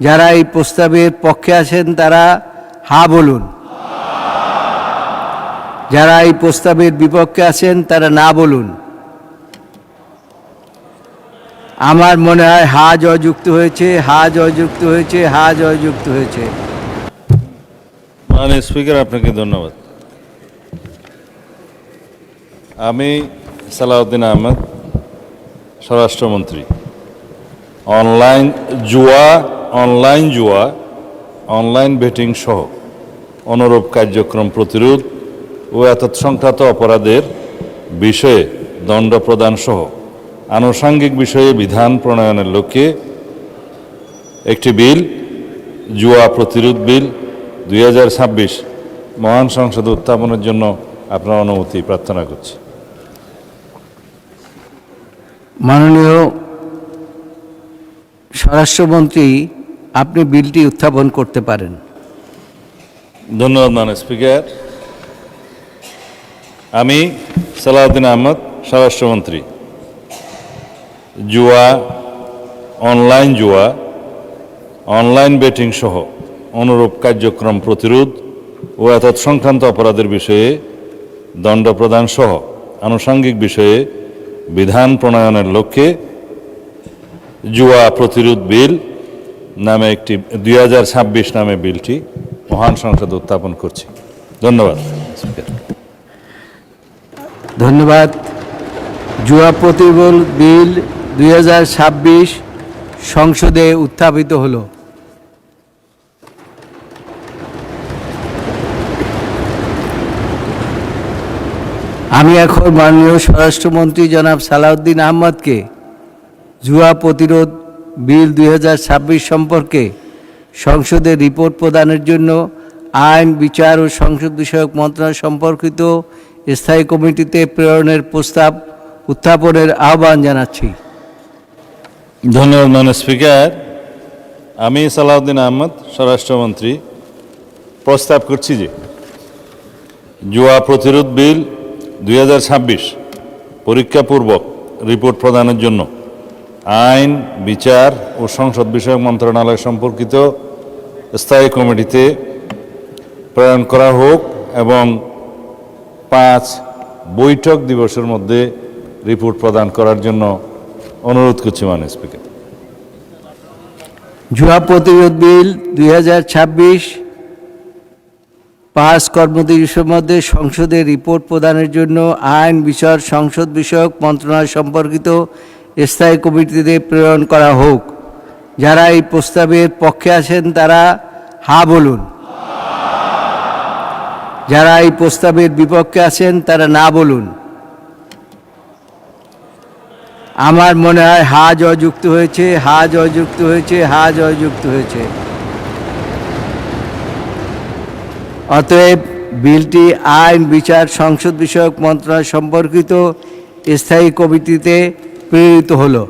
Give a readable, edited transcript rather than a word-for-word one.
যারা এই প্রস্তাবের পক্ষে আছেন তারা হা বলুন। যারা এই প্রস্তাবের বিপক্ষে আছেন তারা না বলুন। আমার মনে হয় হা জয়যুক্ত হয়েছে, হা জয়যুক্ত হয়েছে, হা জয়যুক্ত হয়েছে। মাননীয় স্পিকার, আপনাকে ধন্যবাদ। আমি সালাউদ্দিন আহমেদ, স্বরাষ্ট্রমন্ত্রী, অনলাইন জুয়া, অনলাইন বেটিং সহ অনুরূপ কার্যক্রম প্রতিরোধ ও এতৎসংক্রান্ত অপরাধের বিষয়ে দণ্ড প্রদান সহ আনুষঙ্গিক বিষয়ে বিধান প্রণয়নের লক্ষ্যে একটি বিল, জুয়া প্রতিরোধ বিল 2026 মহান সংসদে উত্থাপনের জন্য আপনার অনুমতি প্রার্থনা করছি। মাননীয় স্বরাষ্ট্রমন্ত্রী, আপনি বিলটি উত্থাপন করতে পারেন। ধন্যবাদ মাননীয় স্পিকার। আমি সালাউদ্দিন আহমেদ, স্বরাষ্ট্রমন্ত্রী, জুয়া, অনলাইন বেটিং সহ অনুরূপ কার্যক্রম প্রতিরোধ ও এতৎসংক্রান্ত অপরাধের বিষয়ে দণ্ড প্রদান সহ আনুষঙ্গিক বিষয়ে বিধান প্রণয়নের লক্ষ্যে জুয়া প্রতিরোধ বিল নামে একটি 2026 নামে বিলটি মহান সংসদে উত্থাপন করছি। ধন্যবাদ স্পিকার। ধন্যবাদ। জুয়া প্রতিরোধ বিল 2026 সংসদে উত্থাপিত হলো। আমি এখন মাননীয় স্বরাষ্ট্রমন্ত্রী জনাব সালাউদ্দিন আহমদকে জুয়া প্রতিরোধ বিল 2026 সম্পর্কে সংসদে রিপোর্ট প্রদানের জন্য আইন, বিচার ও সংসদ বিষয়ক মন্ত্রণালয় সম্পর্কিত স্থায়ী কমিটিতে প্রেরণের প্রস্তাব উত্থাপনের আহ্বান জানাচ্ছি। ধন্যবাদ মাননীয় স্পিকার। আমি সালাউদ্দিন আহমদ, স্বরাষ্ট্রমন্ত্রী, প্রস্তাব করছি যে জুয়া প্রতিরোধ বিল 2026 পরীক্ষাপূর্বক রিপোর্ট প্রদানের জন্য আইন, বিচার ও সংসদ বিষয়ক মন্ত্রণালয় সম্পর্কিত স্থায়ী কমিটিতে প্রেরণ করা হোক এবং 5 বৈঠক দিবসের মধ্যে রিপোর্ট প্রদান করার জন্য অনুরোধ করছি মাননীয় স্পিকার। জুয়া প্রতিরোধ বিল 2026 5 কর্মদিবসের মধ্যে সংসদে রিপোর্ট প্রদানের জন্য আইন, বিচার, সংসদ বিষয়ক মন্ত্রণালয় সম্পর্কিত স্থায়ী কমিটিতে প্রেরণ করা হোক। যারা এই প্রস্তাবের পক্ষে আছেন তারা হা বলুন। যারা এই প্রস্তাবের বিপক্ষে আছেন তারা না বলুন। আমার মনে হয় হা জয়যুক্ত হয়েছে, হা জয়যুক্ত হয়েছে, হা জয়যুক্ত হয়েছে। অতএব বিলটি আইন, বিচার, সংসদ বিষয়ক মন্ত্রণালয় সম্পর্কিত স্থায়ী কমিটিতে প্রেরিত হলো।